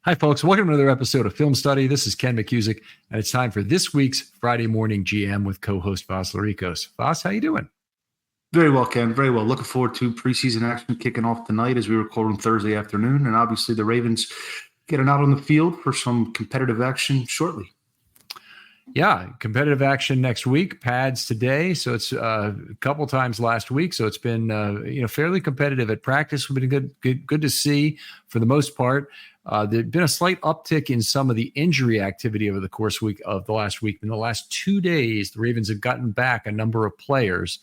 Hi, folks. Welcome to another episode of Film Study. This is Ken McCusick, and it's time for this week's Friday Morning GM with co-host Vas Larikos. Vas, how you doing? Very well, Ken. Very well. Looking forward to preseason action kicking off tonight as we record on Thursday afternoon, and obviously the Ravens getting out on the field for some competitive action shortly. Yeah, competitive action next week. Pads today, so it's a couple times last week. So it's been fairly competitive at practice. We've been good to see for the most part. There's been a slight uptick in some of the injury activity over the course of the last week. In the last 2 days, the Ravens have gotten back a number of players.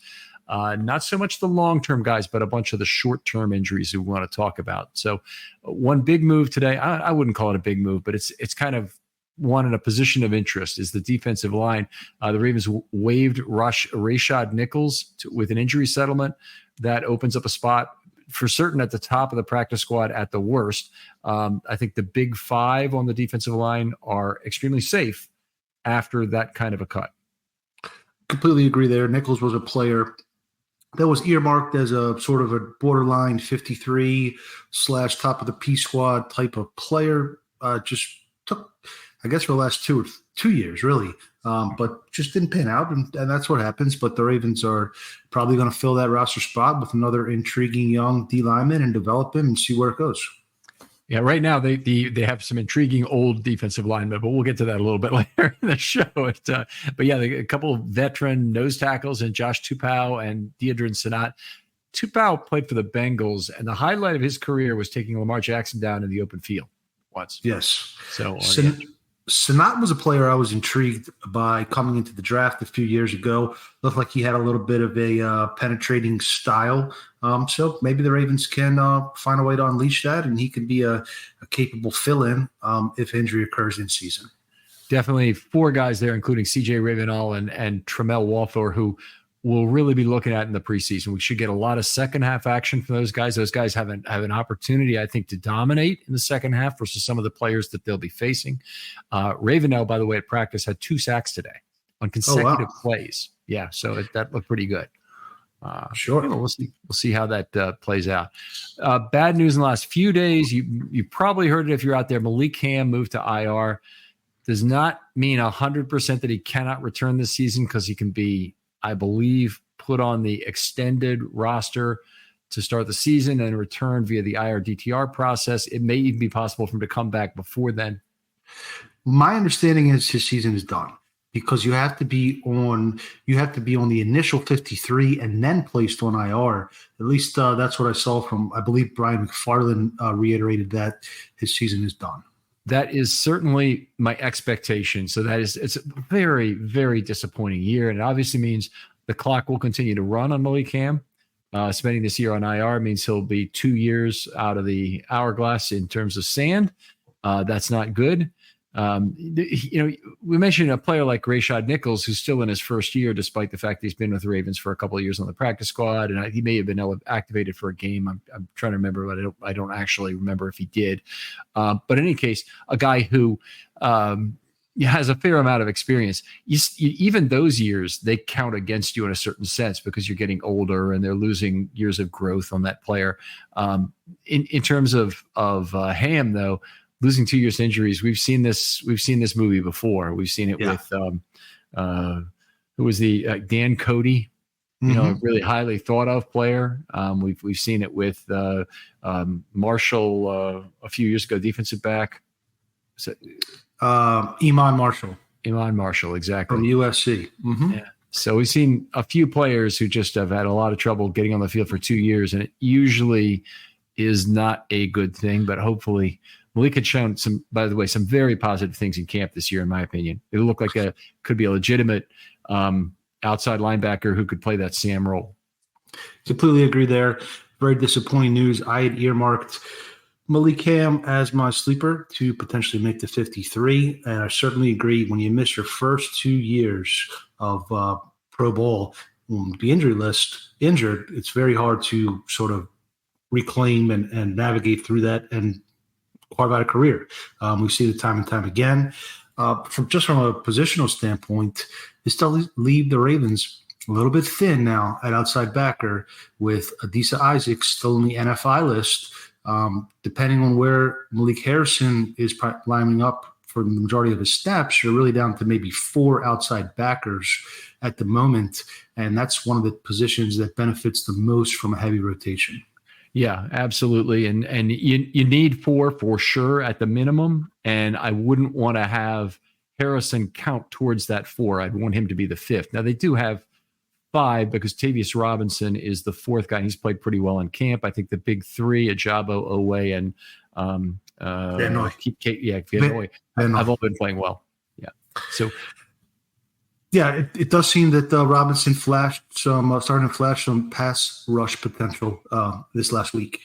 Not so much the long-term guys, but a bunch of the short-term injuries we want to talk about. So one big move today, I wouldn't call it a big move, but it's kind of one in a position of interest is the defensive line. The Ravens waived Rashad Nichols with an injury settlement. That opens up a spot for certain at the top of the practice squad at the worst. I think the big five on the defensive line are extremely safe after that kind of a cut. Completely agree there. Nichols was a player that was earmarked as a sort of a borderline 53/top of the P squad type of player. Just took, I guess, for the last two years, really, but just didn't pan out, and that's what happens. But the Ravens are probably going to fill that roster spot with another intriguing young D lineman and develop him and see where it goes. Yeah, right now they have some intriguing old defensive linemen, but we'll get to that a little bit later in the show. But yeah, a couple of veteran nose tackles and Josh Tupou and Deadrin Senat. Tupou played for the Bengals, and the highlight of his career was taking Lamar Jackson down in the open field once. Yes. So Senat was a player I was intrigued by coming into the draft a few years ago. Looked like he had a little bit of a penetrating style. So maybe the Ravens can find a way to unleash that, and he could be a capable fill-in if injury occurs in season. Definitely four guys there, including C.J. Ravenall and Tramel Walthour, who we'll really be looking at in the preseason. We should get a lot of second-half action from those guys. Those guys have an opportunity, I think, to dominate in the second half versus some of the players that they'll be facing. Ravenell, by the way, at practice had 2 sacks today on consecutive plays. Yeah, so that looked pretty good. Sure. We'll see how that plays out. Bad news in the last few days. You probably heard it if you're out there. Malik Hamm moved to IR. Does not mean 100% that he cannot return this season because he can be, I believe, put on the extended roster to start the season and return via the IR-DTR process. It may even be possible for him to come back before then. My understanding is his season is done because you have to be on the initial 53 and then placed on IR. At least that's what I saw from, I believe, Brian McFarland reiterated that his season is done. That is certainly my expectation. So it's a very, very disappointing year. And it obviously means the clock will continue to run on Malik Hamm. Spending this year on IR means he'll be 2 years out of the hourglass in terms of sand. That's not good. We mentioned a player like Rashad Nichols, who's still in his first year, despite the fact that he's been with the Ravens for a couple of years on the practice squad, and he may have been activated for a game. I'm trying to remember, but I don't actually remember if he did. But in any case, a guy who has a fair amount of experience. Even those years, they count against you in a certain sense because you're getting older and they're losing years of growth on that player. In terms of Hamm, though, losing 2 years to injuries, we've seen this movie before. We've seen it with who was the Dan Cody, a really highly thought of player. We've seen it with Marshall a few years ago, defensive back. Iman Marshall, exactly, from USC. Mm-hmm. Yeah. So we've seen a few players who just have had a lot of trouble getting on the field for 2 years, and it usually is not a good thing. But hopefully, Malik had shown some very positive things in camp this year, in my opinion. It looked like could be a legitimate outside linebacker who could play that Sam role. Completely agree there. Very disappointing news. I had earmarked Malik Hamm as my sleeper to potentially make the 53, and I certainly agree. When you miss your first 2 years of pro ball, the injury list, it's very hard to sort of reclaim and navigate through that and carve out a career. We see it time and time again. From a positional standpoint, it still leave the Ravens a little bit thin now at outside backer with Adisa Isaac still in the NFI list. Depending on where Malik Harrison is lining up for the majority of his snaps, you're really down to maybe 4 outside backers at the moment. And that's one of the positions that benefits the most from a heavy rotation. Yeah, absolutely. And you need 4 for sure at the minimum. And I wouldn't want to have Harrison count towards that 4. I'd want him to be the 5th. Now they do have 5 because Tavius Robinson is the 4th guy. He's played pretty well in camp. I think the big 3, Ajabo, Owe, and Vanoy, have all been playing well. Yeah. So yeah, it does seem that Robinson flashed starting to flash some pass rush potential this last week.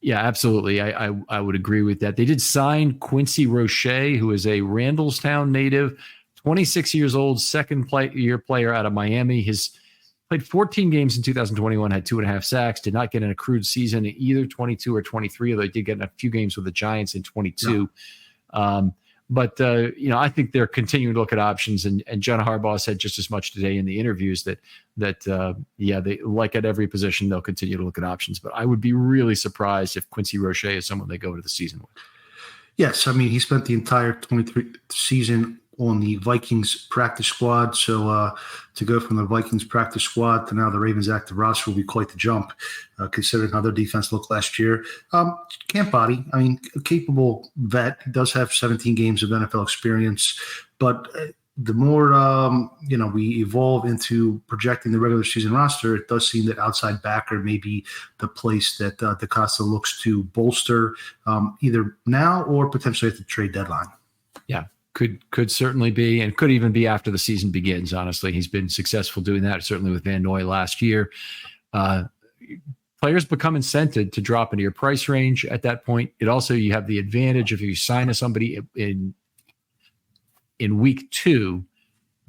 Yeah, absolutely. I would agree with that. They did sign Quincy Roche, who is a Randallstown native, 26 years old, second-year player out of Miami. He's played 14 games in 2021, had 2.5 sacks, did not get an accrued season in either 22 or 23, although he did get in a few games with the Giants in 22. Yeah. But I think they're continuing to look at options, and John Harbaugh said just as much today in the interviews that they, like at every position, they'll continue to look at options. But I would be really surprised if Quincy Roche is someone they go to the season with. Yes, I mean, he spent the entire 23 season on the Vikings practice squad. So to go from the Vikings practice squad to now the Ravens active roster will be quite the jump, considering how their defense looked last year. Camp body, I mean, a capable vet. He does have 17 games of NFL experience, but the more we evolve into projecting the regular season roster, it does seem that outside backer may be the place that DeCosta looks to bolster either now or potentially at the trade deadline. Yeah. Could certainly be, and could even be after the season begins. Honestly, he's been successful doing that, certainly with Van Noy last year. Players become incented to drop into your price range at that point. It also, you have the advantage if you sign somebody in week 2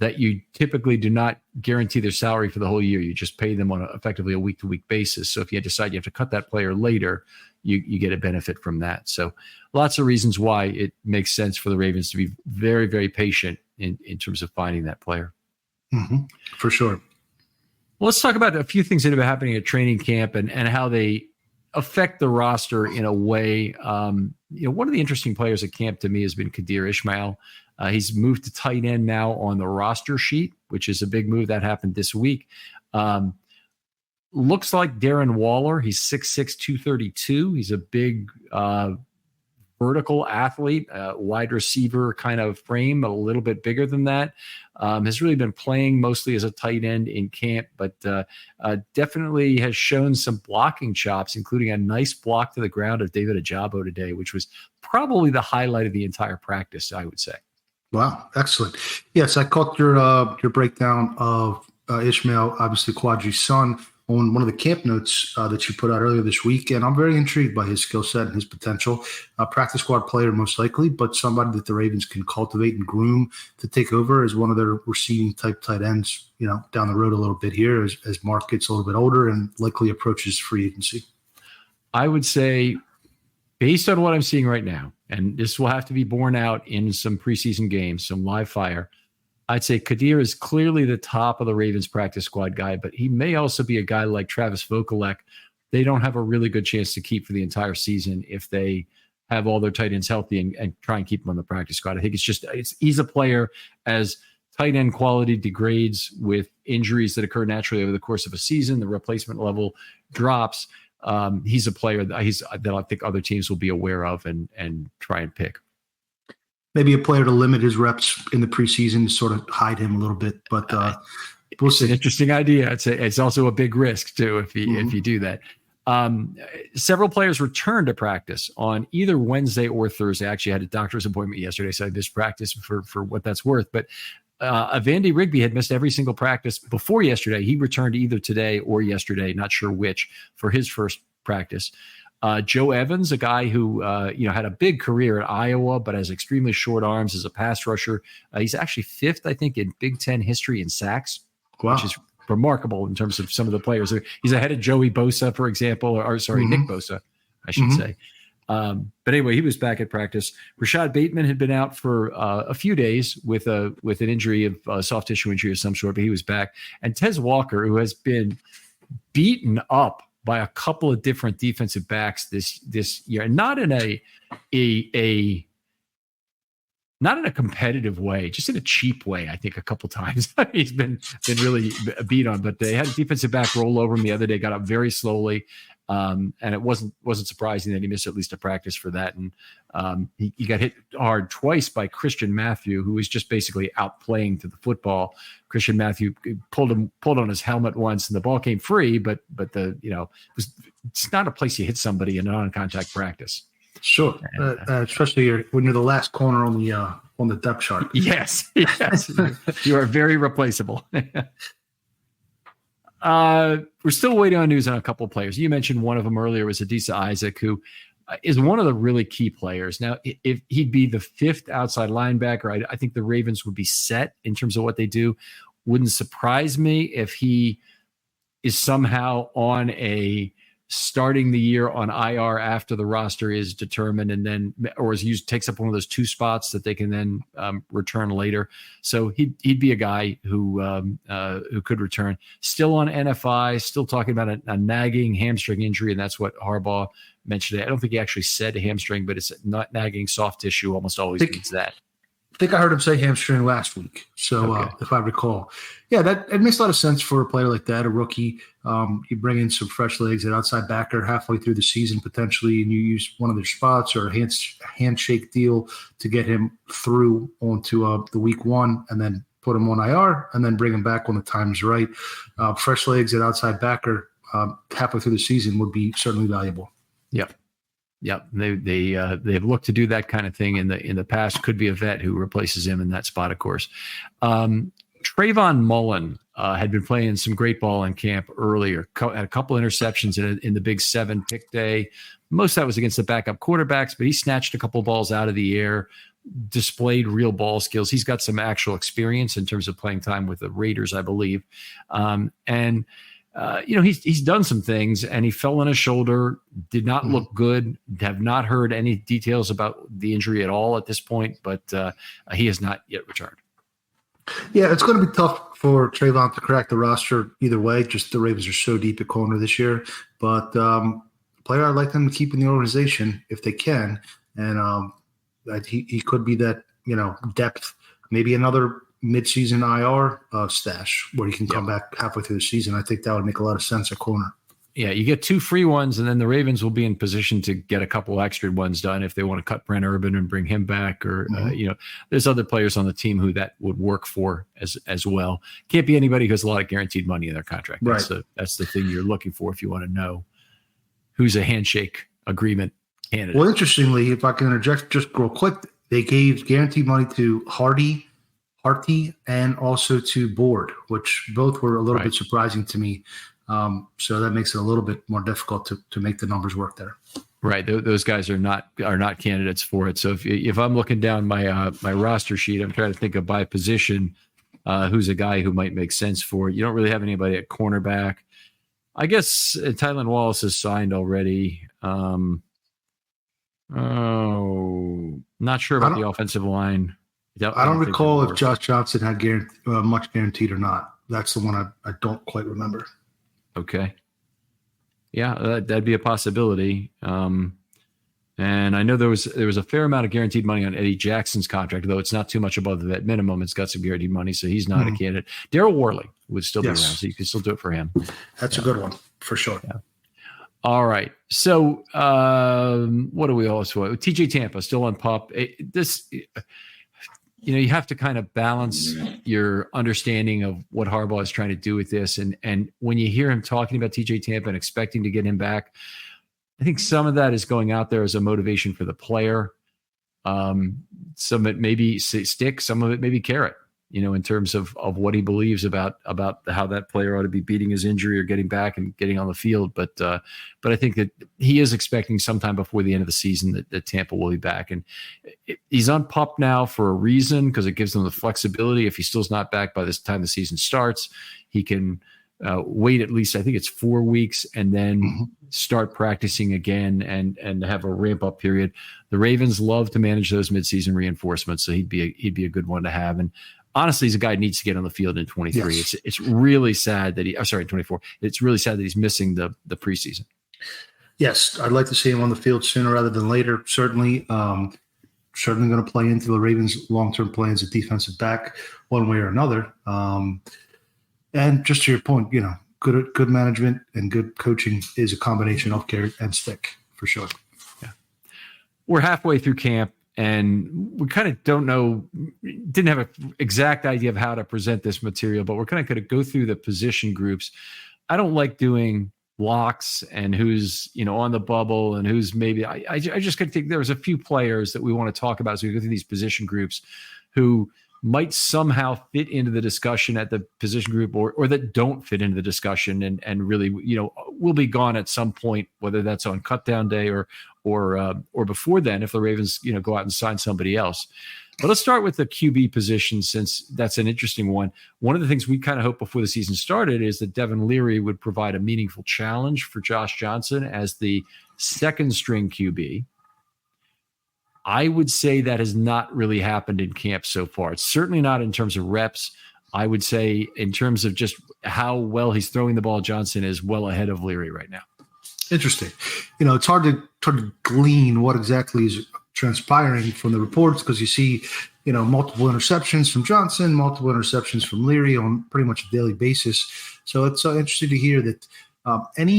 that you typically do not guarantee their salary for the whole year. You just pay them on effectively a week-to-week basis. So if you decide you have to cut that player later, you get a benefit from that. So lots of reasons why it makes sense for the Ravens to be very, very patient in terms of finding that player. Mm-hmm. For sure. Well, let's talk about a few things that have been happening at training camp and how they affect the roster in a way. One of the interesting players at camp to me has been Kadir Ishmael. He's moved to tight end now on the roster sheet, which is a big move that happened this week. Looks like Darren Waller. He's 6'6", 232. He's a big vertical athlete, wide receiver kind of frame, a little bit bigger than that. Has really been playing mostly as a tight end in camp, but definitely has shown some blocking chops, including a nice block to the ground of David Ajabo today, which was probably the highlight of the entire practice, I would say. Wow, excellent. Yes, I caught your breakdown of Ishmael, obviously Quadri's son, on one of the camp notes that you put out earlier this week, and I'm very intrigued by his skill set and his potential. Practice squad player most likely, but somebody that the Ravens can cultivate and groom to take over as one of their receiving type tight ends, down the road a little bit here as Mark gets a little bit older and likely approaches free agency. I would say, based on what I'm seeing right now, and this will have to be borne out in some preseason games, some live fire, I'd say Kadir is clearly the top of the Ravens practice squad guy, but he may also be a guy like Travis Vokolek. They don't have a really good chance to keep for the entire season if they have all their tight ends healthy and try and keep them on the practice squad. I think he's a player as tight end quality degrades with injuries that occur naturally over the course of a season, the replacement level drops. He's a player that I think other teams will be aware of and try and pick. Maybe a player to limit his reps in the preseason to sort of hide him a little bit, but we'll see. It's an interesting idea. It's also a big risk too if you do that. Several players returned to practice on either Wednesday or Thursday. I actually had a doctor's appointment yesterday, so I missed practice for what that's worth. But Vandy Rigby had missed every single practice before yesterday. He returned either today or yesterday, not sure which, for his first practice. Joe Evans, a guy who had a big career at Iowa, but has extremely short arms as a pass rusher. He's actually 5th, I think, in Big Ten history in sacks, which is remarkable in terms of some of the players. He's ahead of Joey Bosa, for example, Nick Bosa, I should say. But anyway, he was back at practice. Rashad Bateman had been out for a few days with an injury of soft tissue injury of some sort, but he was back. And Tez Walker, who has been beaten up by a couple of different defensive backs this year, and not in a competitive way, just in a cheap way. I think a couple times he's been really beat on, but they had a defensive back roll over him the other day, got up very slowly. And it wasn't surprising that he missed at least a practice for that. And he got hit hard twice by Christian Matthew, who was just basically out playing to the football. Christian Matthew pulled on his helmet once, and the ball came free, but it's not a place you hit somebody in a non-contact practice. Sure, especially when you're the last corner on the depth chart. Yes, you are very replaceable. We're still waiting on news on a couple of players. You mentioned one of them earlier was Adisa Isaac, who is one of the really key players. Now, if he'd be the fifth outside linebacker, I think the Ravens would be set in terms of what they do. Wouldn't surprise me if he is somehow on a starting the year on IR after the roster is determined, and then or is used takes up one of those two spots that they can then return later. So he'd be a guy who could return. Still on NFI, still talking about a nagging hamstring injury, and that's what Harbaugh mentioned. I don't think he actually said hamstring, but it's not nagging soft tissue. Almost always means that. I think I heard him say hamstring last week. So okay. If I recall, it makes a lot of sense for a player like that, a rookie. You bring in some fresh legs at outside backer halfway through the season potentially, and you use one of their spots or a handshake deal to get him through onto the week one, and then put him on IR and then bring him back when the time's right. Fresh legs at outside backer halfway through the season would be certainly valuable. Yep. Yep, they've looked to do that kind of thing in the past. Could be a vet who replaces him in that spot, of course. Trayvon Mullen had been playing some great ball in camp earlier. Had a couple interceptions in the Big 7 pick day. Most of that was against the backup quarterbacks, but he snatched a couple balls out of the air, displayed real ball skills. He's got some actual experience in terms of playing time with the Raiders, I believe, he's done some things, and he fell on his shoulder, did not look good. Have not heard any details about the injury at all at this point, but he has not yet returned. Yeah, it's going to be tough for Trayvon to crack the roster either way. Just the Ravens are so deep at corner this year. But player I'd like them to keep in the organization if they can. And he could be that, depth, maybe another mid-season IR stash where he can come back halfway through the season. I think that would make a lot of sense at corner. Yeah, you get 2 free ones, and then the Ravens will be in position to get a couple extra ones done if they want to cut Brent Urban and bring him back, or there's other players on the team who that would work for as well. Can't be anybody who has a lot of guaranteed money in their contract. Right. That's the thing you're looking for if you want to know who's a handshake agreement candidate. Well, interestingly, if I can interject just real quick, they gave guaranteed money to Harty, and also to Board, which both were a little bit surprising to me. So that makes it a little bit more difficult to make the numbers work there. Right, those guys are not candidates for it. So if I'm looking down my my roster sheet, I'm trying to think of by position who's a guy who might make sense for it. You don't really have anybody at cornerback. I guess Tylan Wallace is signed already. Not sure about the offensive line. I don't recall if Josh Johnson had much guaranteed or not. That's the one I don't quite remember. Okay. Yeah, that'd be a possibility. And I know there was a fair amount of guaranteed money on Eddie Jackson's contract, though it's not too much above the vet minimum. It's got some guaranteed money, so he's not a candidate. Daryl Worley would still be around, so you can still do it for him. That's a good one, for sure. Yeah. All right. So what do we also want? TJ Tampa still on PUP. You have to kind of balance your understanding of what Harbaugh is trying to do with this. And when you hear him talking about TJ Tampa and expecting to get him back, I think some of that is going out there as a motivation for the player. Some of it maybe stick, some of it maybe carrot, in terms of what he believes about how that player ought to be beating his injury or getting back and getting on the field. But I think that he is expecting sometime before the end of the season that Tampa will be back. And he's on PUP now for a reason, because it gives them the flexibility. If he still's not back by this time the season starts, he can wait at least, I think it's 4 weeks, and then start practicing again and have a ramp up period. The Ravens love to manage those midseason reinforcements, so he'd be a good one to have. And honestly, he's a guy who needs to get on the field in 23. Yes. It's really sad that 24. It's really sad that he's missing the preseason. Yes, I'd like to see him on the field sooner rather than later. Certainly going to play into the Ravens' long-term plans at defensive back one way or another. And just to your point, good management and good coaching is a combination of carrot and stick for sure. Yeah. We're halfway through camp, and we kind of didn't have an exact idea of how to present this material, but we're kind of going to go through the position groups. I don't like doing locks and who's on the bubble and who's maybe I just could think there's a few players that we want to talk about as we go through these position groups who might somehow fit into the discussion at the position group or that don't fit into the discussion and really will be gone at some point, whether that's on cut down day or before then if the Ravens go out and sign somebody else. But let's start with the QB position, since that's an interesting one. One of the things we kind of hoped before the season started is that Devin Leary would provide a meaningful challenge for Josh Johnson as the second string QB. I would say that has not really happened in camp so far. It's certainly not in terms of reps. I would say in terms of just how well he's throwing the ball, Johnson is well ahead of Leary right now. Interesting. It's hard to glean what exactly is transpiring from the reports because you see, multiple interceptions from Johnson, multiple interceptions from Leary on pretty much a daily basis. So it's so interesting to hear that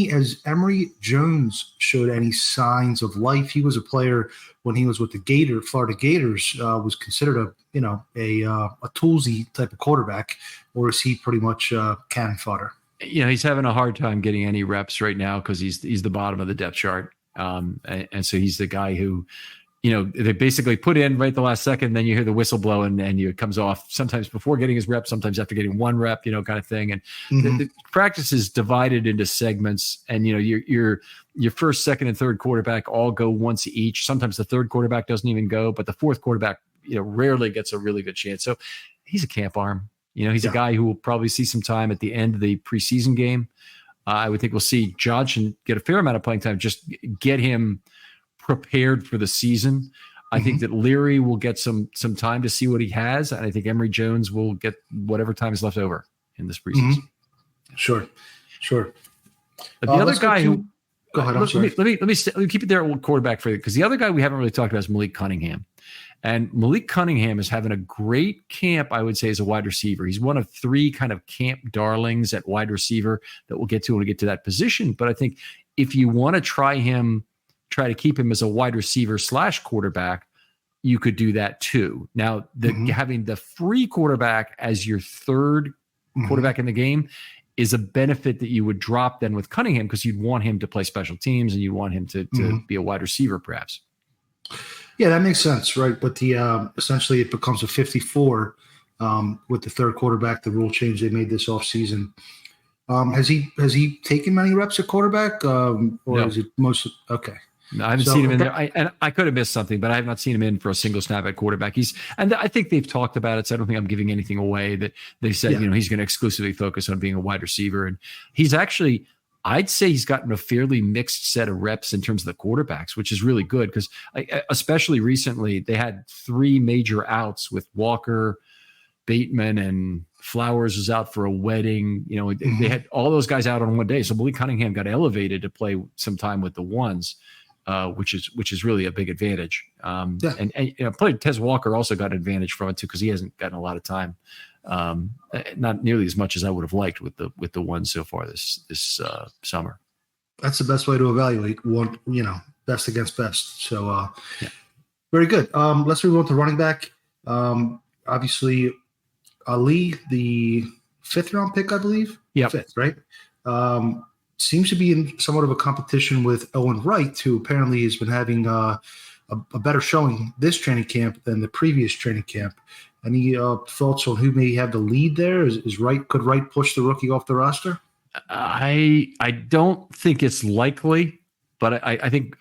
as Emory Jones showed any signs of life. He was a player when he was with the Florida Gators, was considered a toolsy type of quarterback, or is he pretty much cannon fodder? He's having a hard time getting any reps right now because he's the bottom of the depth chart. And so he's the guy who, they basically put in right the last second, then you hear the whistle blow and it comes off sometimes before getting his rep, sometimes after getting one rep, kind of thing. And the practice is divided into segments, and, your first, second, and third quarterback all go once each. Sometimes the third quarterback doesn't even go, but the fourth quarterback, rarely gets a really good chance. So he's a camp arm. He's a guy who will probably see some time at the end of the preseason game. I would think we'll see Johnson get a fair amount of playing time, just get him prepared for the season. I think that Leary will get some time to see what he has, and I think Emory Jones will get whatever time is left over in this preseason. Sure. But the other guy who go ahead. Let me keep it there at quarterback for you, because the other guy we haven't really talked about is Malik Cunningham. And Malik Cunningham is having a great camp, I would say, as a wide receiver. He's one of three kind of camp darlings at wide receiver that we'll get to when we get to that position. But I think if you want to try to keep him as a wide receiver / quarterback, you could do that too. Now, having the free quarterback as your third quarterback in the game is a benefit that you would drop then with Cunningham, because you'd want him to play special teams and you want him to be a wide receiver perhaps. Yeah, that makes sense, right? But the essentially it becomes a 54 with the third quarterback, the rule change they made this offseason. Has he taken many reps at quarterback, or No. is it mostly okay? No, I haven't seen him in there. I could have missed something, but I have not seen him in for a single snap at quarterback. And I think they've talked about it, so I don't think I'm giving anything away. That they said, he's going to exclusively focus on being a wide receiver, and he's actually, I'd say he's gotten a fairly mixed set of reps in terms of the quarterbacks, which is really good because especially recently they had three major outs with Walker, Bateman, and Flowers was out for a wedding. They had all those guys out on one day. So Malik Cunningham got elevated to play some time with the ones, which is really a big advantage. And player Tez Walker also got an advantage from it too, because he hasn't gotten a lot of time. Not nearly as much as I would have liked with the ones so far this summer. That's the best way to evaluate one, best against best. So very good. Let's move on to running back. Obviously Ali, the 5th round pick, I believe. Yeah. 5th, right? Seems to be in somewhat of a competition with Owen Wright, who apparently has been having a better showing this training camp than the previous training camp. Any thoughts on who may have the lead there? Could Wright push the rookie off the roster? I don't think it's likely, but I think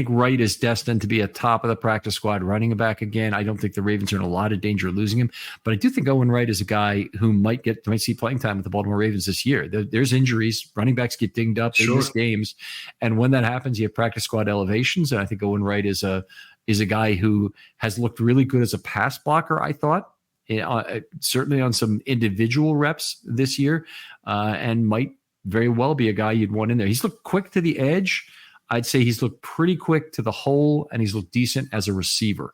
Wright is destined to be a top of the practice squad running back again. I don't think the Ravens are in a lot of danger of losing him, but I do think Owen Wright is a guy who might see playing time with the Baltimore Ravens this year. There's injuries, running backs get dinged up, they miss games, and when that happens, you have practice squad elevations. And I think Owen Wright is a guy who has looked really good as a pass blocker, I thought. certainly on some individual reps this year, and might very well be a guy you'd want in there. He's looked quick to the edge. I'd say he's looked pretty quick to the hole, and he's looked decent as a receiver.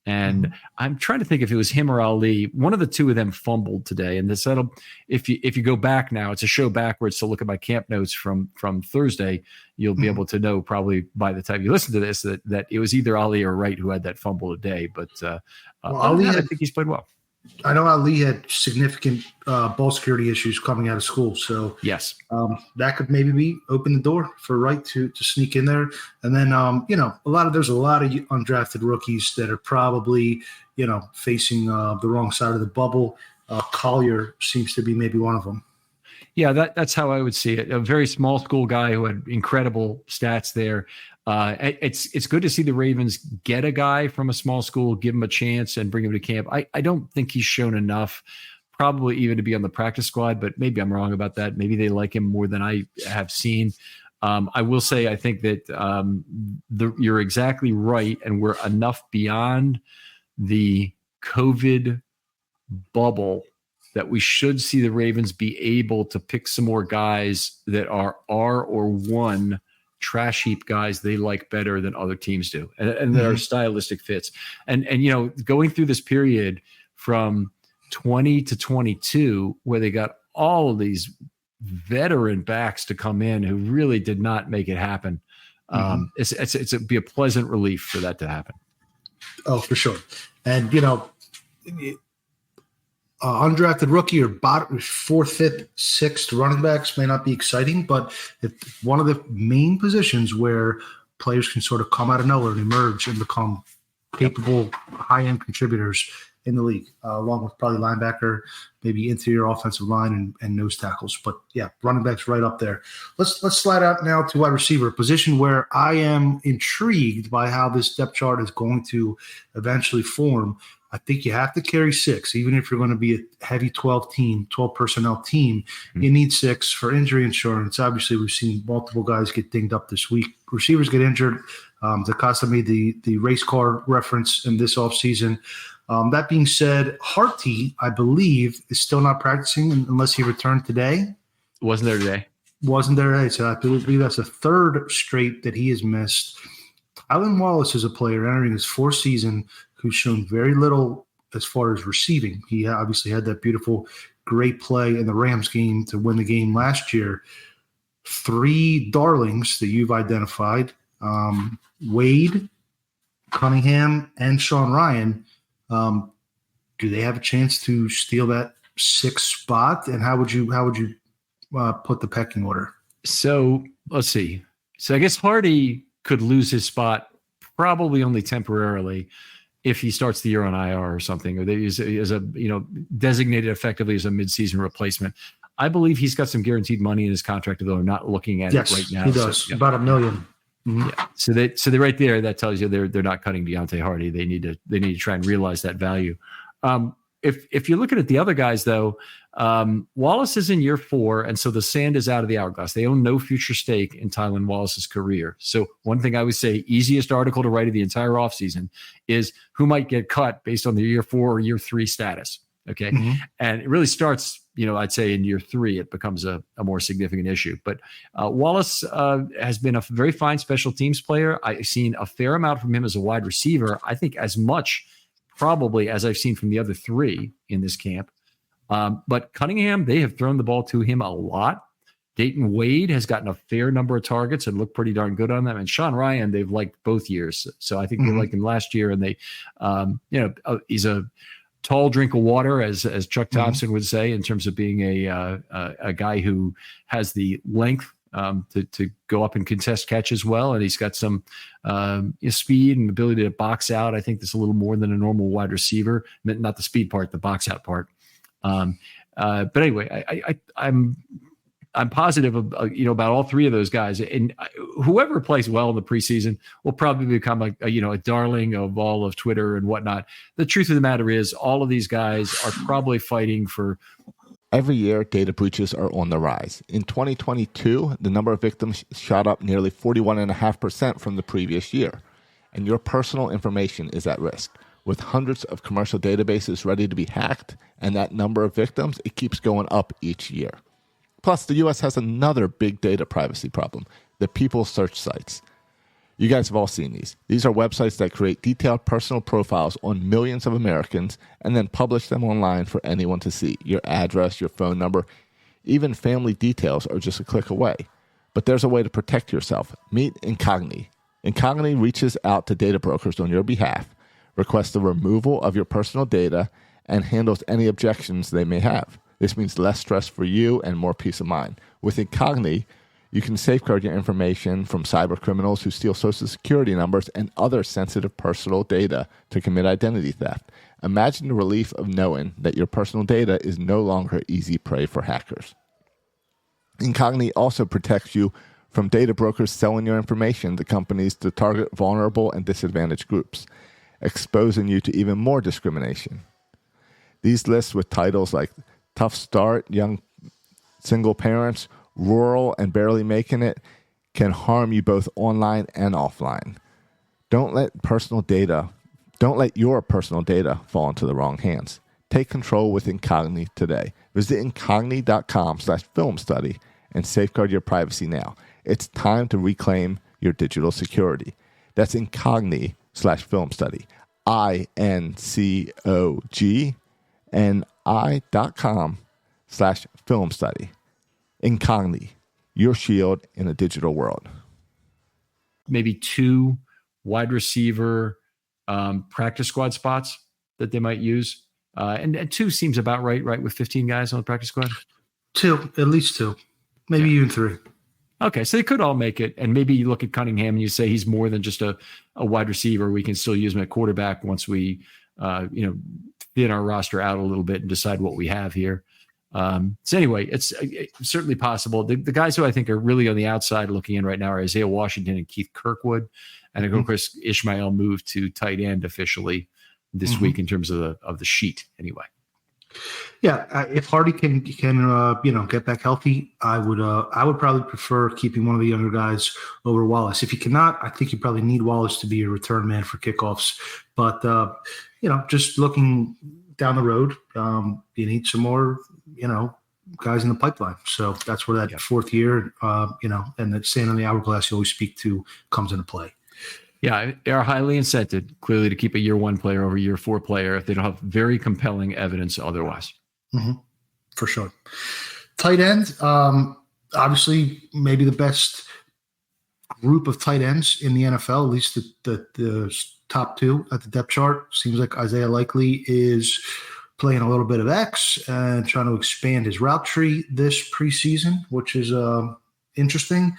And I'm trying to think if it was him or Ali. One of the two of them fumbled today. And if you go back now, it's a show backwards to look at my camp notes from Thursday. You'll be able to know probably by the time you listen to this that it was either Ali or Wright who had that fumble today. But Ali, I think he's played well. I know Ali had significant ball security issues coming out of school, so yes, that could maybe open the door for Wright to sneak in there. And then there's a lot of undrafted rookies that are probably facing the wrong side of the bubble. Collier seems to be maybe one of them. Yeah, that's how I would see it. A very small school guy who had incredible stats there. It's good to see the Ravens get a guy from a small school, give him a chance, and bring him to camp. I don't think he's shown enough, probably even to be on the practice squad, but maybe I'm wrong about that. Maybe they like him more than I have seen. I will say I think that you're exactly right, and we're enough beyond the COVID bubble that we should see the Ravens be able to pick some more guys that are R or 1 trash heap guys they like better than other teams do, and there are stylistic fits. And going through this period from 20 to 22, where they got all of these veteran backs to come in who really did not make it happen. It'd be a pleasant relief for that to happen. Oh, for sure. And undrafted rookie or bottom 4th, 5th, 6th running backs may not be exciting, but if one of the main positions where players can sort of come out of nowhere and emerge and become capable, high-end contributors in the league, along with probably linebacker, maybe interior offensive line and nose tackles. But yeah, running backs right up there. Let's slide out now to wide receiver, a position where I am intrigued by how this depth chart is going to eventually form. I think you have to carry 6, even if you're going to be a heavy 12 personnel team. You need 6 for injury insurance. Obviously, we've seen multiple guys get dinged up this week. Receivers get injured. DaCosta made the race car reference in this offseason. That being said, Harty, I believe, is still not practicing unless he returned today. Wasn't there today. So I believe that's the 3rd straight that he has missed. Tylan Wallace is a player entering his 4th season who's shown very little as far as receiving. He obviously had that beautiful, great play in the Rams game to win the game last year. 3 darlings that you've identified, Wade, Cunningham, and Sean Ryan. Do they have a chance to steal that 6th spot? And how would you put the pecking order? So let's see. So I guess Harty could lose his spot probably only temporarily if he starts the year on IR or something, or they use as a designated effectively as a midseason replacement. I believe he's got some guaranteed money in his contract, though I'm not looking at it right now. He does. About $1 million. Mm-hmm. Yeah. So they right there, that tells you they're not cutting Deontay Harty. They need to try and realize that value. If you're looking at the other guys, though, Wallace is in year 4, and so the sand is out of the hourglass. They own no future stake in Tylan Wallace's career. So one thing I would say, easiest article to write of the entire offseason is who might get cut based on their year 4 or year 3 status. Okay. Mm-hmm. And it really starts, I'd say in year 3, it becomes a more significant issue. But Wallace has been a very fine special teams player. I've seen a fair amount from him as a wide receiver. I think as much probably as I've seen from the other 3 in this camp. But Cunningham, they have thrown the ball to him a lot. Dayton Wade has gotten a fair number of targets and looked pretty darn good on them. And Sean Ryan, they've liked both years. So I think they liked him last year. And they, he's a tall drink of water, as Chuck Thompson would say, in terms of being a guy who has the length to go up and contest catch as well. And he's got some speed and ability to box out. I think that's a little more than a normal wide receiver, not the speed part, the box out part. But anyway, I'm positive about all 3 of those guys, and whoever plays well in the preseason will probably become a darling of all of Twitter and whatnot. The truth of the matter is, all of these guys are probably fighting for. Every year, data breaches are on the rise. In 2022, the number of victims shot up nearly 41.5% from the previous year, and your personal information is at risk. with hundreds of commercial databases ready to be hacked, and that number of victims, it keeps going up each year. Plus, the U.S. has another big data privacy problem, the people search sites. You guys have all seen these. These are websites that create detailed personal profiles on millions of Americans and then publish them online for anyone to see. Your address, your phone number, even family details are just a click away. But there's a way to protect yourself. Meet Incogni. Incogni reaches out to data brokers on your behalf, requests the removal of your personal data, and handles any objections they may have. This means less stress for you and more peace of mind. With Incogni, you can safeguard your information from cyber criminals who steal social security numbers and other sensitive personal data to commit identity theft. Imagine the relief of knowing that your personal data is no longer easy prey for hackers. Incogni also protects you from data brokers selling your information to companies to target vulnerable and disadvantaged groups, exposing you to even more discrimination. These lists with titles like Tough Start, Young Single Parents, Rural, and Barely Making It can harm you both online and offline. Don't let your personal data fall into the wrong hands. Take control with Incogni today. Visit incogni.com/filmstudy and safeguard your privacy now. It's time to reclaim your digital security. That's Incogni/filmstudy. INCOGNI.com/filmstudy. Incogni, your shield in a digital world. Maybe 2 wide receiver practice squad spots that they might use. And 2 seems about right with 15 guys on the practice squad? 2, at least 2, maybe even 3. Okay, so they could all make it. And maybe you look at Cunningham and you say he's more than just a wide receiver. We can still use him at quarterback once we thin our roster out a little bit and decide what we have here. So anyway, it's certainly possible. The guys who I think are really on the outside looking in right now are Isaiah Washington and Keith Kirkwood. And of course, Ishmael moved to tight end officially this week in terms of the sheet anyway. Yeah, if Hardy can get back healthy, I would probably prefer keeping one of the younger guys over Wallace. If he cannot, I think you probably need Wallace to be a return man for kickoffs. But just looking down the road, you need some more guys in the pipeline. So that's where that fourth year, and that sand on the hourglass you always speak to comes into play. Yeah, they are highly incented, clearly, to keep a year 1 player over a year 4 player if they don't have very compelling evidence otherwise. Mm-hmm. For sure. Tight end, obviously, maybe the best group of tight ends in the NFL, at least the top 2 at the depth chart. Seems like Isaiah Likely is playing a little bit of X and trying to expand his route tree this preseason, which is interesting.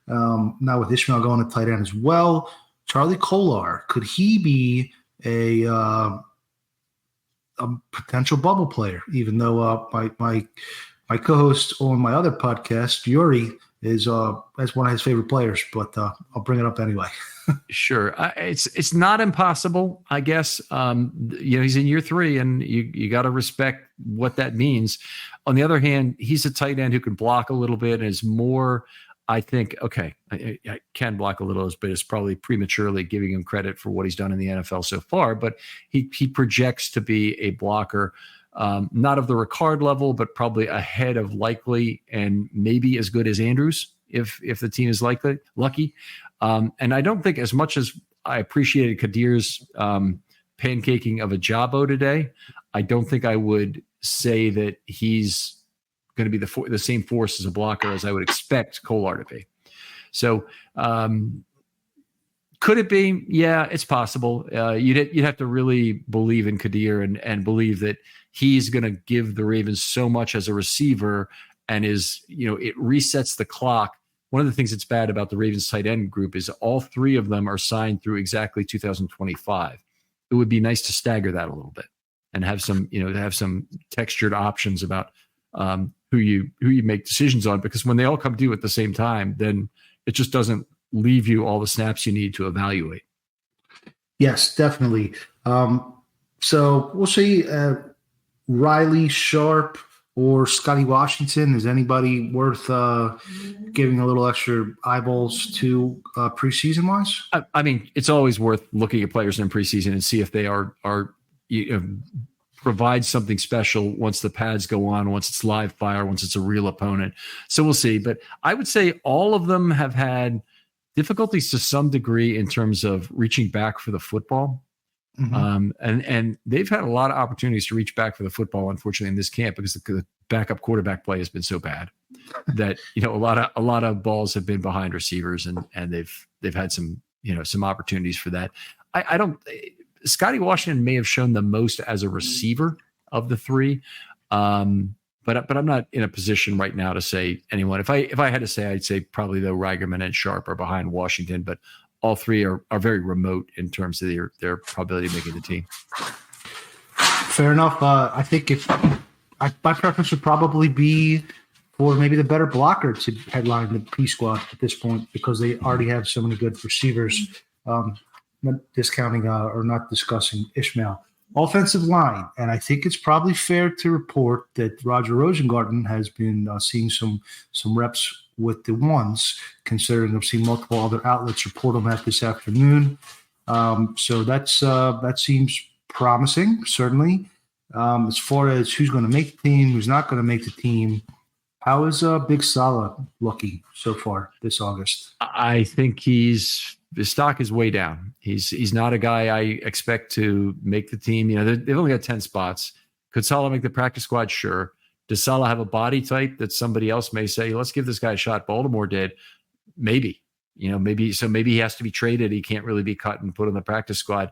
Now with Ishmael going to tight end as well, Charlie Kolar, could he be a potential bubble player? Even though my co-host on my other podcast, Yuri, is as one of his favorite players, but I'll bring it up anyway. Sure, it's not impossible, I guess. He's in year 3, and you got to respect what that means. On the other hand, he's a tight end who can block a little bit and is more. I think, I can block a little, but it's probably prematurely giving him credit for what he's done in the NFL so far. But he projects to be a blocker, not of the Ricard level, but probably ahead of Likely and maybe as good as Andrews if the team is lucky. And I don't think, as much as I appreciated Kadir's pancaking of Ajabo today, I don't think I would say that he's going to be the same force as a blocker as I would expect Kolar to be. So could it be? Yeah, it's possible. You'd have to really believe in Kadir and believe that he's going to give the Ravens so much as a receiver, and it resets the clock. One of the things that's bad about the Ravens tight end group is all 3 of them are signed through exactly 2025. It would be nice to stagger that a little bit and have some textured options about who you make decisions on, because when they all come due at the same time, then it just doesn't leave you all the snaps you need to evaluate. Yes, definitely. So we'll see. Riley Sharp or Scotty Washington? Is anybody worth giving a little extra eyeballs to preseason wise? I mean, it's always worth looking at players in preseason and see if they are provide something special once the pads go on, once it's live fire, once it's a real opponent. So we'll see. But I would say all of them have had difficulties to some degree in terms of reaching back for the football. Mm-hmm. And they've had a lot of opportunities to reach back for the football, unfortunately, in this camp, because the backup quarterback play has been so bad that, a lot of balls have been behind receivers, and they've had some opportunities for that. Scotty Washington may have shown the most as a receiver of the three. But I'm not in a position right now to say anyone. If I had to say, I'd say probably though Reigerman and Sharp are behind Washington, but all three are very remote in terms of their probability of making the team. Fair enough. I think my preference would probably be for maybe the better blocker to headline the P squad at this point, because they already have so many good receivers. Not discounting or not discussing Ishmael. Offensive line, and I think it's probably fair to report that Roger Rosengarten has been seeing some reps with the ones, considering I've seen multiple other outlets report on that this afternoon. So that seems promising, certainly. As far as who's going to make the team, who's not going to make the team, how is Big Salah looking so far this August? I think his stock is way down. He's not a guy I expect to make the team. They've only got 10 spots. Could Salah make the practice squad? Sure. Does Salah have a body type that somebody else may say, let's give this guy a shot? Baltimore did. Maybe. Maybe he has to be traded. He can't really be cut and put on the practice squad.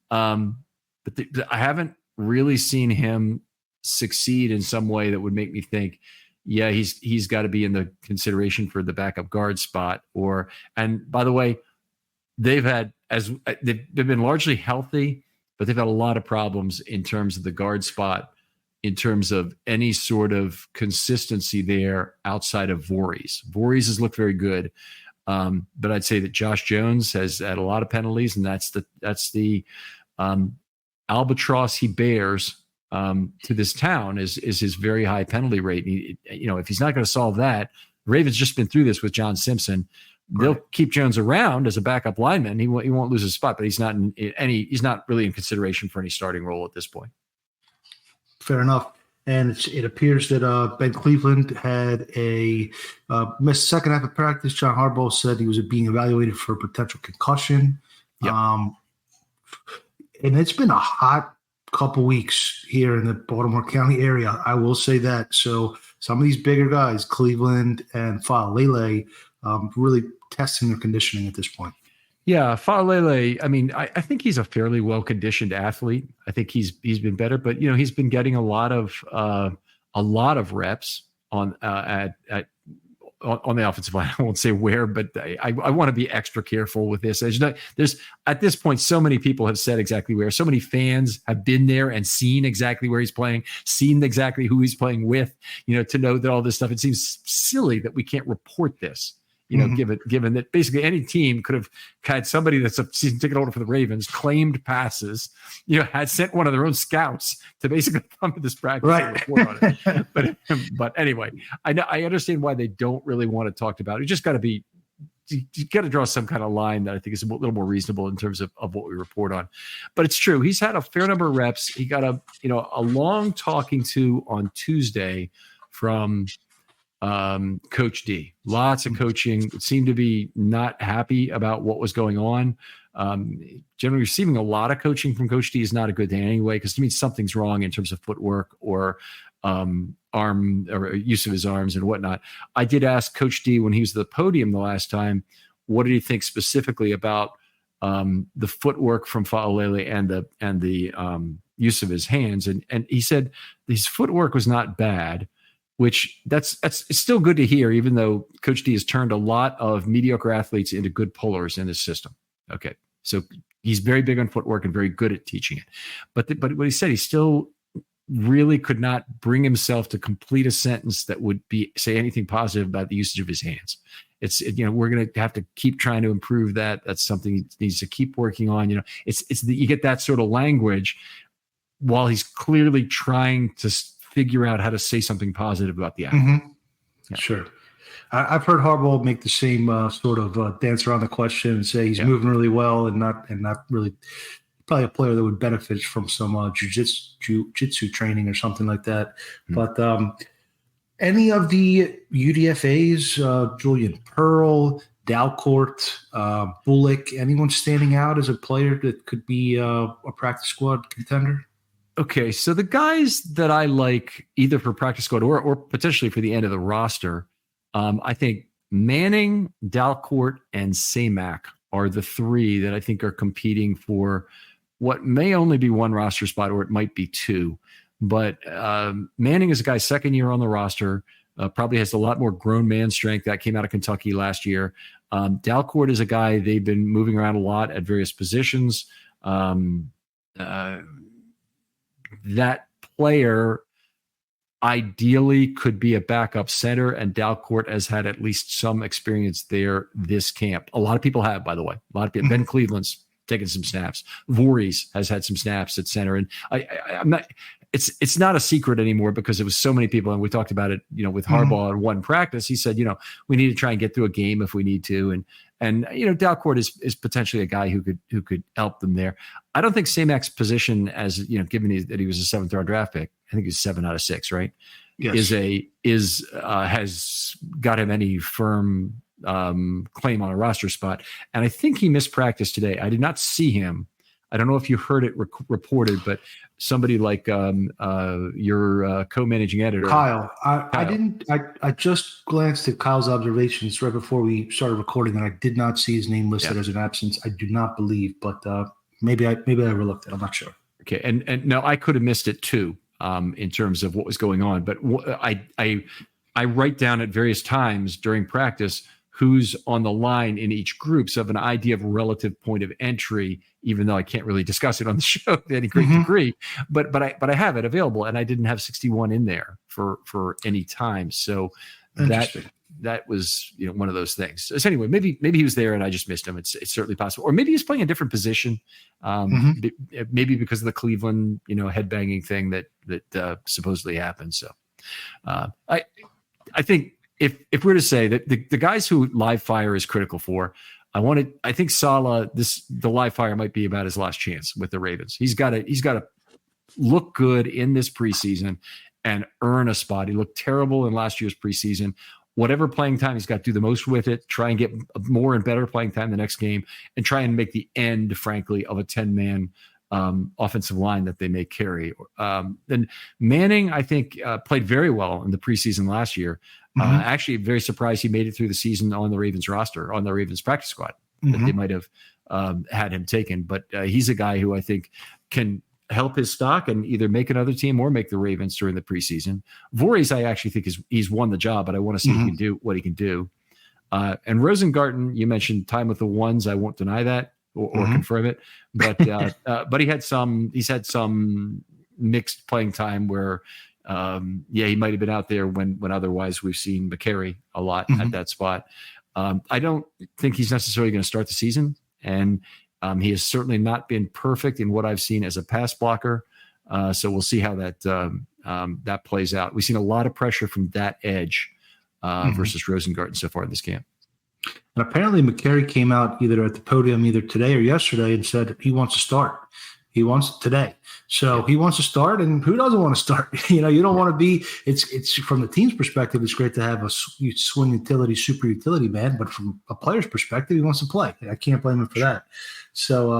But I haven't really seen him succeed in some way that would make me think, yeah, he's got to be in the consideration for the backup guard spot. And by the way, they've been largely healthy, but they've had a lot of problems in terms of the guard spot, in terms of any sort of consistency there outside of Voorhees. Voorhees has looked very good. But I'd say that Josh Jones has had a lot of penalties, and that's the albatross he bears to this town is his very high penalty rate. And if he's not going to solve that, Ravens just been through this with John Simpson. They'll keep Jones around as a backup lineman. He won't lose his spot, but he's not really in consideration for any starting role at this point. Fair enough. And it appears that Ben Cleveland had a missed second half of practice. John Harbaugh said he was being evaluated for a potential concussion. Yep. And it's been a hot couple weeks here in the Baltimore County area. I will say that. So some of these bigger guys, Cleveland and Faalele, really testing their conditioning at this point. Yeah, Faalele, I mean, I think he's a fairly well-conditioned athlete. I think he's been better, but he's been getting a lot of reps on the offensive line. I won't say where, but I want to be extra careful with this. There's at this point, so many people have said exactly where. So many fans have been there and seen exactly where he's playing, seen exactly who he's playing with. To know that all this stuff. It seems silly that we can't report this. Given that basically any team could have had somebody that's a season ticket holder for the Ravens, claimed passes, had sent one of their own scouts to basically come to this practice and report on it. But anyway, I understand why they don't really want to talk about it. You just got to draw some kind of line that I think is a little more reasonable in terms of what we report on. But it's true. He's had a fair number of reps. He got a long talking to on Tuesday from Coach D. Lots of coaching. Seemed to be not happy about what was going on. Generally receiving a lot of coaching from Coach D is not a good thing anyway, because to me something's wrong in terms of footwork or arm or use of his arms and whatnot. I did ask Coach D when he was at the podium the last time, what did he think specifically about the footwork from Faalele and the use of his hands, and he said his footwork was not bad. Which that's it's still good to hear, even though Coach D has turned a lot of mediocre athletes into good pullers in his system. Okay, so he's very big on footwork and very good at teaching it. But what he said, he still really could not bring himself to complete a sentence that would say anything positive about the usage of his hands. We're going to have to keep trying to improve that. That's something he needs to keep working on. You get that sort of language while he's clearly trying to figure out how to say something positive about the athlete. Mm-hmm. Yeah. Sure. I've heard Harbaugh make the same sort of dance around the question and say he's moving really well and not really probably a player that would benefit from some jiu-jitsu training or something like that. Mm-hmm. But any of the UDFAs, Julian Pearl, Dalcourt, Bullock, anyone standing out as a player that could be a practice squad contender? Okay, so the guys that I like either for practice squad or potentially for the end of the roster, I think Manning, Dalcourt, and Samac are the three that I think are competing for what may only be one roster spot or it might be two. But Manning is a guy second year on the roster, probably has a lot more grown man strength. That came out of Kentucky last year. Dalcourt is a guy they've been moving around a lot at various positions. That player ideally could be a backup center, and Dalcourt has had at least some experience there this camp. A lot of people have, by the way. A lot of people. Ben Cleveland's taken some snaps. Voorhees has had some snaps at center, and I'm not. It's not a secret anymore because it was so many people, and we talked about it. With Harbaugh in one practice, he said, we need to try and get through a game if we need to, and Dalcourt is potentially a guy who could help them there. I don't think Samac's position, as given that he was a 7th round draft pick, I think he's 7 out of 6, right? Yes. Has got him any firm claim on a roster spot, and I think he missed practice today. I did not see him. I don't know if you heard it reported, but somebody like your co-managing editor, Kyle. I didn't. I just glanced at Kyle's observations right before we started recording, and I did not see his name listed as an absence. I do not believe, but maybe I overlooked it. I'm not sure. Okay, and no, I could have missed it too in terms of what was going on. But I write down at various times during practice who's on the line in each group, so I have an idea of relative point of entry, even though I can't really discuss it on the show to any great degree. But I have it available, and I didn't have 61 in there for any time. So that was one of those things. So anyway, maybe he was there and I just missed him. It's certainly possible, or maybe he's playing a different position. Maybe because of the Cleveland headbanging thing that supposedly happened. So I think. If we're to say that the guys who live fire is critical for, I think Saleh, the live fire might be about his last chance with the Ravens. He's got to look good in this preseason and earn a spot. He looked terrible in last year's preseason. Whatever playing time, he's got to do the most with it, try and get more and better playing time the next game, and try and make the end, frankly, of a 10-man offensive line that they may carry. Then Manning, I think, played very well in the preseason last year. Actually, very surprised he made it through the season on the Ravens roster, on the Ravens practice squad, that they might have had him taken. But he's a guy who I think can help his stock and either make another team or make the Ravens during the preseason. Voorhees, I actually think he's won the job, but I want to see what he can do. And Rosengarten, you mentioned time with the ones. I won't deny that or confirm it, but he's had some mixed playing time where. He might have been out there when otherwise we've seen McCary a lot at that spot. I don't think he's necessarily going to start the season, and he has certainly not been perfect in what I've seen as a pass blocker. So we'll see how that plays out. We've seen a lot of pressure from that edge versus Rosengarten so far in this camp. And apparently McCary came out either at the podium either today or yesterday and said he wants to start. He wants today. So he wants to start, and who doesn't want to start? You don't want to be – it's from the team's perspective, it's great to have a swing utility, super utility man, but from a player's perspective, he wants to play. I can't blame him for that. So,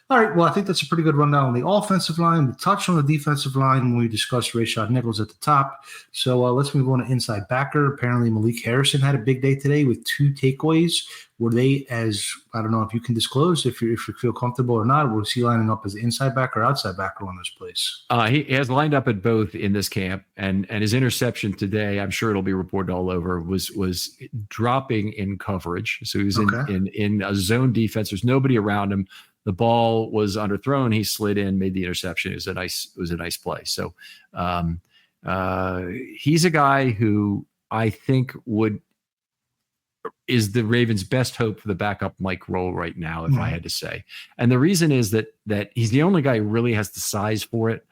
all right, well, I think that's a pretty good rundown on the offensive line. We touched on the defensive line when we discussed Rashad Nichols at the top. So let's move on to inside backer. Apparently Malik Harrison had a big day today with 2 takeaways. Were they I don't know if you can disclose if you feel comfortable or not, was he lining up as inside backer or outside backer on this place? He has lined up at both in this camp, and his interception today, I'm sure it'll be reported all over, was dropping in coverage. So he was in a zone defense. There's nobody around him. The ball was underthrown. He slid in, made the interception. It was a nice play. So he's a guy who I think is the Ravens' best hope for the backup Mike role right now, if I had to say. And the reason is that he's the only guy who really has the size for it.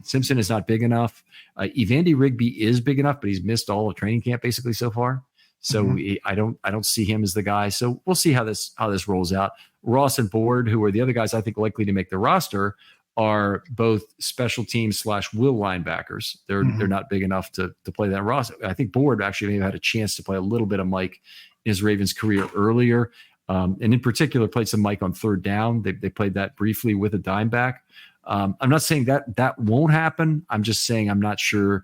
Simpson is not big enough. Evander Rigby is big enough, but he's missed all of training camp basically so far. So I don't see him as the guy. So we'll see how this rolls out. Ross and Board, who are the other guys I think likely to make the roster, are both special teams / will linebackers. They're not big enough to play that. Ross, I think Board actually may have had a chance to play a little bit of Mike in his Ravens career earlier, and in particular played some Mike on third down. They played that briefly with a dime back. I'm not saying that won't happen. I'm just saying I'm not sure.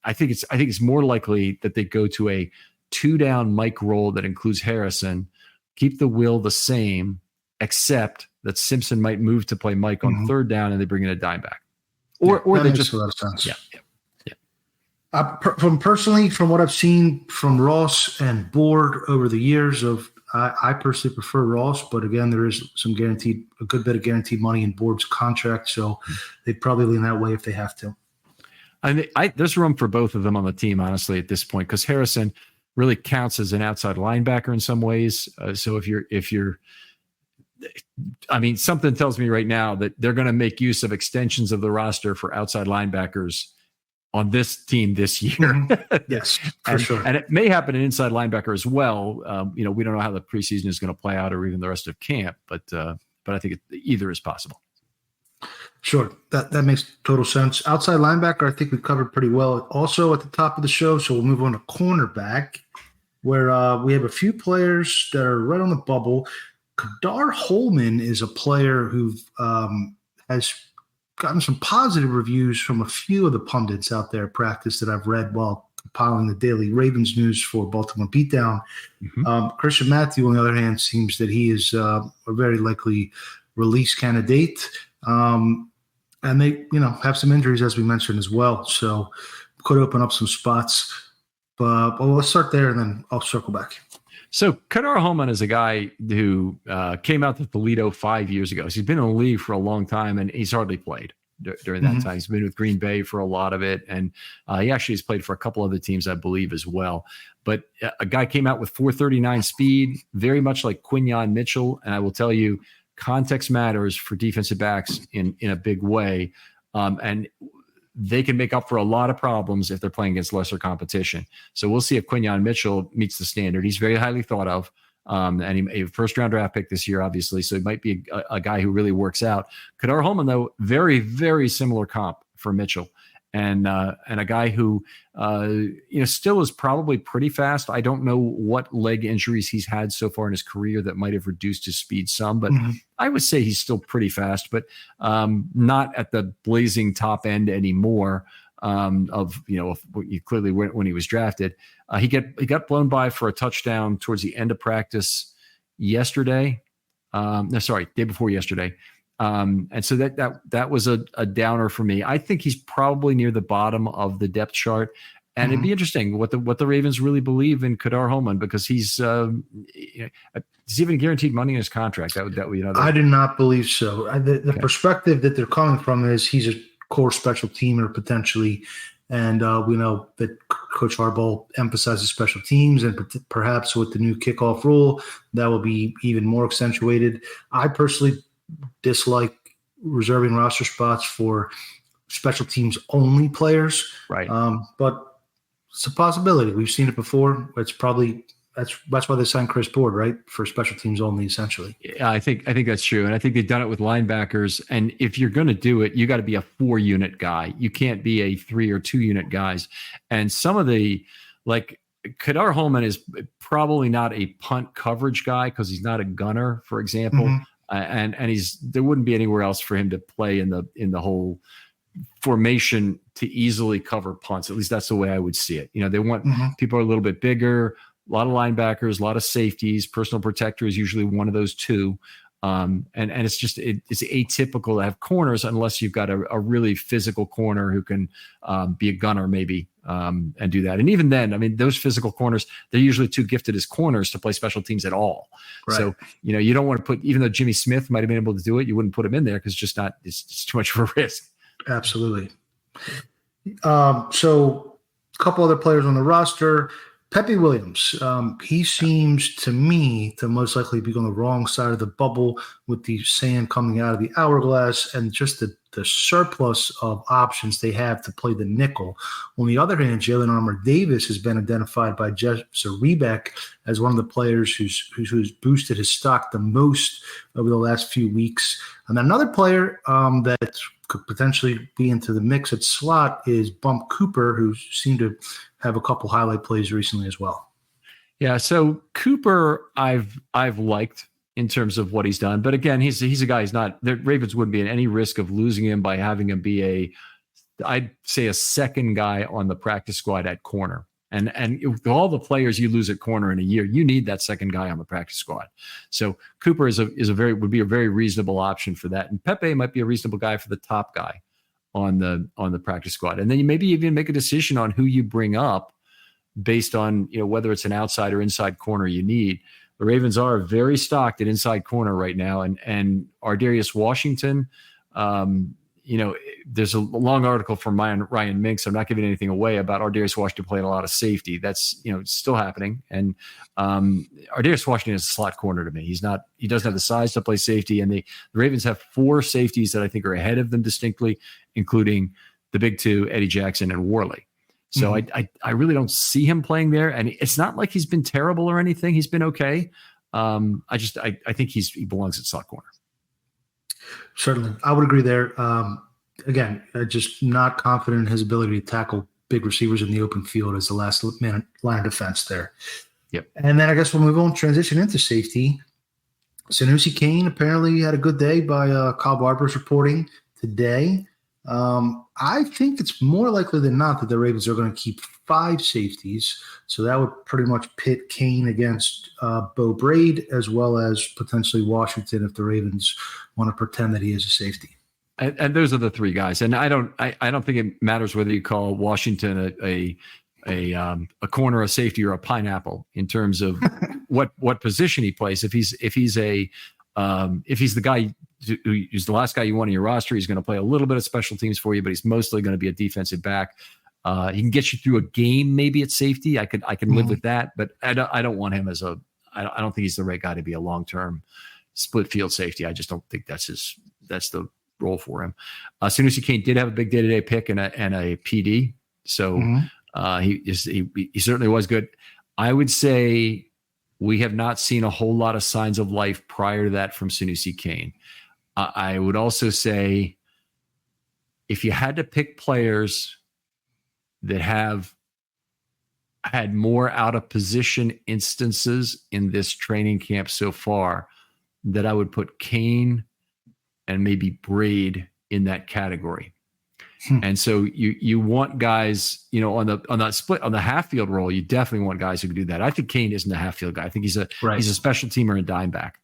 I think it's more likely that they go to a 2-down Mike role that includes Harrison, keep the will the same, except that Simpson might move to play Mike on third down and they bring in a dime back. Or they makes just a lot of sense. Yeah. From what I've seen from Ross and Board over the years I personally prefer Ross, but again, there is a good bit of guaranteed money in Board's contract, so they'd probably lean that way if they have to. There's room for both of them on the team, honestly, at this point, because Harrison really counts as an outside linebacker in some ways. So if you're, something tells me right now that they're going to make use of extensions of the roster for outside linebackers on this team this year. Yes, for sure. And it may happen an inside linebacker as well. We don't know how the preseason is going to play out or even the rest of camp, but I think either is possible. Sure. That makes total sense. Outside linebacker, I think we covered pretty well. Also at the top of the show, so we'll move on to cornerback, where we have a few players that are right on the bubble. Kadar Holman is a player who has gotten some positive reviews from a few of the pundits out there at practice that I've read while compiling the daily Ravens news for Baltimore Beatdown. Christian Matthew, on the other hand, seems that he is a very likely release candidate. And they, have some injuries, as we mentioned as well. So could open up some spots. But let's start there, and then I'll circle back. So Kadar Holman is a guy who came out to Toledo 5 years ago. So he's been in the league for a long time, and he's hardly played during that time. He's been with Green Bay for a lot of it, and he actually has played for a couple other teams, I believe, as well. But a guy came out with 439 speed, very much like Quinyon Mitchell, and I will tell you, context matters for defensive backs in a big way. And they can make up for a lot of problems if they're playing against lesser competition. So we'll see if Quinyon Mitchell meets the standard. He's very highly thought of. And he a first-round draft pick this year, obviously. So he might be a guy who really works out. Kadar Holman, though, very, very similar comp for Mitchell. And a guy who, still is probably pretty fast. I don't know what leg injuries he's had so far in his career that might have reduced his speed some, but I would say he's still pretty fast, but not at the blazing top end anymore. Clearly when he was drafted, he got blown by for a touchdown towards the end of practice yesterday. Day before yesterday. And so that was a downer for me. I think he's probably near the bottom of the depth chart, and it'd be interesting what the Ravens really believe in Kadar Holman, because he's even guaranteed money in his contract. I do not believe so. The perspective that they're coming from is he's a core special teamer potentially, and we know that Coach Harbaugh emphasizes special teams, and perhaps with the new kickoff rule, that will be even more accentuated. I personally dislike reserving roster spots for special teams only players. Right. But it's a possibility. We've seen it before. It's probably that's why they signed Chris Board, right? For special teams only, essentially. Yeah, I think that's true. And I think they've done it with linebackers. And if you're going to do it, you got to be a 4-unit guy. You can't be a 3 or 2-unit guys. And some of Kadar Holman is probably not a punt coverage guy because he's not a gunner, for example. And there wouldn't be anywhere else for him to play in the whole formation to easily cover punts. At least that's the way I would see it. They want people are a little bit bigger, a lot of linebackers, a lot of safeties. Personal protector is usually one of those two. And it's just it's atypical to have corners unless you've got a really physical corner who can be a gunner maybe and do that. And even then, those physical corners, they're usually too gifted as corners to play special teams at all. Right. So you don't want to put, even though Jimmy Smith might have been able to do it, you wouldn't put him in there because it's too much of a risk. Absolutely. So a couple other players on the roster. Pepe Williams, he seems to me to most likely be on the wrong side of the bubble with the sand coming out of the hourglass and just the the surplus of options they have to play the nickel. On the other hand, Jalen Armour-Davis has been identified by Jeff Zrebiec as one of the players who's boosted his stock the most over the last few weeks. And another player that could potentially be into the mix at slot is Bump Cooper, who seemed to have a couple highlight plays recently as well. Yeah, so Cooper, I've liked in terms of what he's done, but again, he's a guy. He's not. The Ravens wouldn't be at any risk of losing him by having him be I'd say a second guy on the practice squad at corner. And with all the players you lose at corner in a year, you need that second guy on the practice squad. So Cooper would be a very reasonable option for that, and Pepe might be a reasonable guy for the top guy on the practice squad. And then you maybe even make a decision on who you bring up based on, whether it's an outside or inside corner you need. The Ravens are very stocked at inside corner right now, and Ardarius Washington, there's a long article from Ryan Minks. I'm not giving anything away about Ardarius Washington playing a lot of safety. That's, it's still happening. And Ardarius Washington is a slot corner to me. He doesn't have the size to play safety. And the Ravens have 4 safeties that I think are ahead of them distinctly, including the big 2, Eddie Jackson and Worley. So I really don't see him playing there. And it's not like he's been terrible or anything. He's been okay. I think he belongs at slot corner. Certainly. I would agree there. Again, just not confident in his ability to tackle big receivers in the open field as the last line of defense there. Yep. And then I guess we'll move on, transition into safety. Sanusi Kane apparently had a good day by Kyle Barber's reporting today. I think it's more likely than not that the Ravens are going to keep 5 safeties. So that would pretty much pit Kane against Bo Braid, as well as potentially Washington if the Ravens want to pretend that he is a safety. And those are the 3 guys. And I don't think it matters whether you call Washington a corner, a safety, or a pineapple in terms of what position he plays. If he's the guy who's the last guy you want on your roster, he's going to play a little bit of special teams for you, but he's mostly going to be a defensive back. He can get you through a game, maybe at safety. I can live with that, but I don't want him I don't think he's the right guy to be a long-term split field safety. I just don't think that's the role for him. Sanusi Kane did have a big day-to-day pick and a PD. So he certainly was good. I would say we have not seen a whole lot of signs of life prior to that from Sanusi Kane. I would also say if you had to pick players that have had more out of position instances in this training camp so far, that I would put Kane and maybe Braid in that category. And so you want guys, on that split, on the half field role, you definitely want guys who can do that. I think Kane isn't a half field guy. I think he's a special teamer and dime back.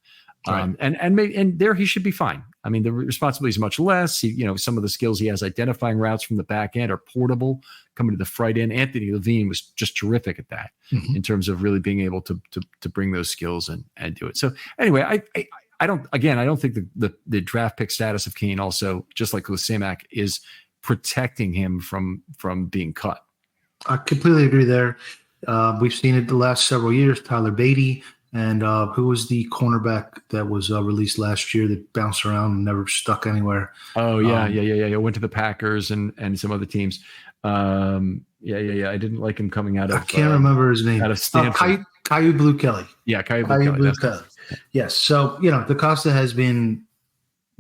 Right. And there he should be fine. I mean, the responsibility is much less. Some of the skills he has identifying routes from the back end are portable, coming to the front end. Anthony Levine was just terrific at that in terms of really being able to bring those skills and do it. So anyway, I don't think the draft pick status of Kane also, just like with Samac, is protecting him from being cut. I completely agree there. We've seen it the last several years. Tyler Beatty and who was the cornerback that was released last year that bounced around and never stuck anywhere? Oh yeah. Went to the Packers and some other teams. I didn't like him coming out of. I can't remember his name. Out of Stanford. Caillou Blue Kelly. Yeah, Caillou Blue Kelly. Yes. So DaCosta has been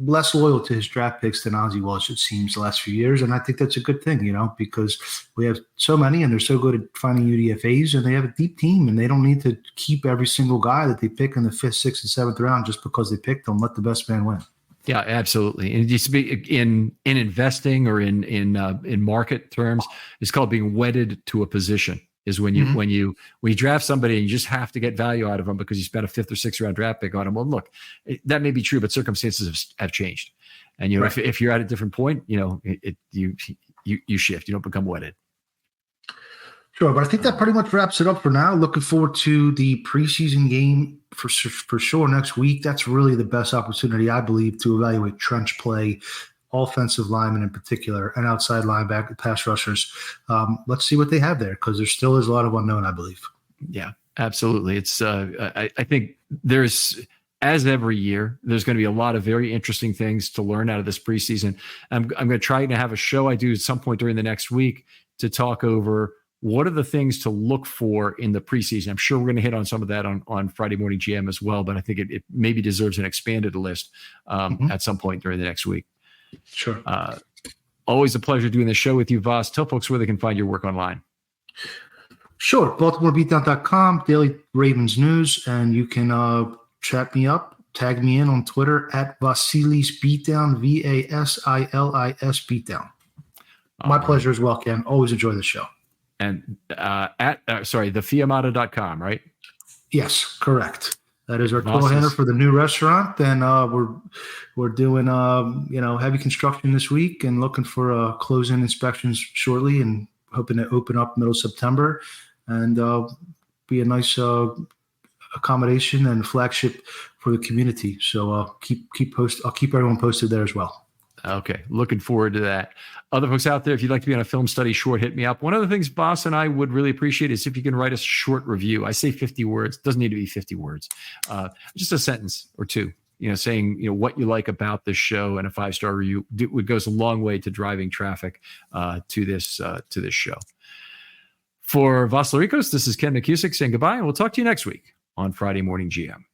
less loyal to his draft picks than Ozzie was, it seems, the last few years. And I think that's a good thing, because we have so many and they're so good at finding UDFAs, and they have a deep team, and they don't need to keep every single guy that they pick in the 5th, 6th, and 7th round just because they picked them. Let the best man win. Yeah, absolutely. And it used to be in investing or in market terms, it's called being wedded to a position. Is when you draft somebody and you just have to get value out of them because you spent a 5th or 6th round draft pick on them. Well, look, that may be true, but circumstances have changed. And if you're at a different point, you shift. You don't become wedded. Sure, but I think that pretty much wraps it up for now. Looking forward to the preseason game for sure next week. That's really the best opportunity, I believe, to evaluate trench play, offensive linemen in particular, and outside linebacker, pass rushers. Let's see what they have there, because there still is a lot of unknown, I believe. Yeah, absolutely. It's I think there's as every year, there's going to be a lot of very interesting things to learn out of this preseason. I'm going to try to have a show I do at some point during the next week to talk over what are the things to look for in the preseason. I'm sure we're going to hit on some of that on Friday Morning GM as well, but I think it maybe deserves an expanded list at some point during the next week. Sure. Always a pleasure doing the show with you, Voss. Tell folks where they can find your work online. Sure. BaltimoreBeatdown.com, Daily Ravens News, and you can chat me up, tag me in on Twitter at Vasilis Beatdown, Vasilis Beatdown. My pleasure as well, Ken. Always enjoy the show. And thefiamata.com, right? Yes, correct. That is our Twitter handle for the new restaurant. And we're doing heavy construction this week and looking for close-in inspections shortly, and hoping to open up middle September and be a nice accommodation and flagship for the community. So I'll keep everyone posted there as well. Okay, looking forward to that. Other folks out there, if you'd like to be on a film study short, hit me up. One of the things Voss and I would really appreciate is if you can write a short review. I say 50 words. It doesn't need to be 50 words. Just a sentence or two, saying, what you like about this show, and a 5-star review goes a long way to driving traffic to this show. For Voss Larikos, this is Ken McKusick saying goodbye, and we'll talk to you next week on Friday Morning GM.